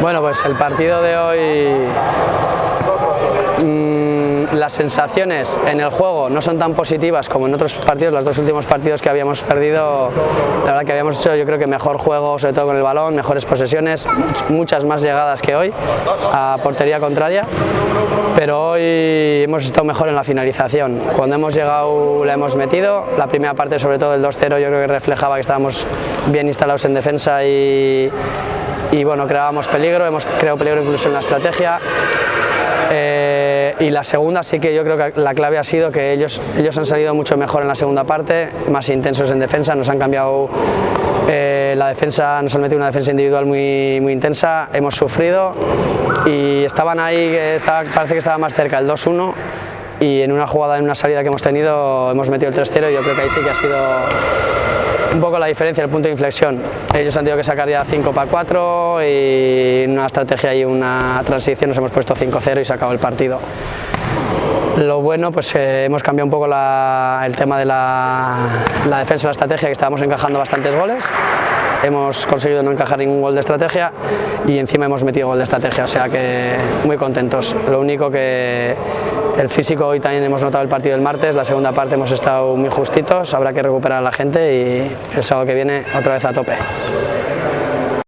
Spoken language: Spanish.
Bueno, pues el partido de hoy, las sensaciones en el juego no son tan positivas como en otros partidos, los dos últimos partidos que habíamos perdido. La verdad que habíamos hecho, yo creo que mejor juego, sobre todo con el balón, mejores posesiones, muchas más llegadas que hoy a portería contraria, pero hoy hemos estado mejor en la finalización. Cuando hemos llegado la hemos metido, la primera parte sobre todo el 2-0 yo creo que reflejaba que estábamos bien instalados en defensa y bueno, creábamos peligro, hemos creado peligro incluso en la estrategia. Y la segunda sí que yo creo que la clave ha sido que ellos han salido mucho mejor en la segunda parte, más intensos en defensa, nos han cambiado la defensa, nos han metido una defensa individual muy intensa, hemos sufrido y estaban ahí, parece que estaba más cerca el 2-1 y en una jugada, en una salida que hemos tenido, hemos metido el 3-0 y yo creo que ahí sí que ha sido un poco la diferencia, el punto de inflexión. Ellos han tenido que sacar ya 5 para 4 y en una estrategia y una transición nos hemos puesto 5-0 y se acabó el partido. Lo bueno, pues hemos cambiado un poco el tema de la defensa y la estrategia, que estábamos encajando bastantes goles. Hemos conseguido no encajar ningún gol de estrategia y encima hemos metido gol de estrategia, o sea que muy contentos. Lo único que el físico hoy también hemos notado el partido del martes, la segunda parte hemos estado muy justitos, habrá que recuperar a la gente y el sábado que viene otra vez a tope.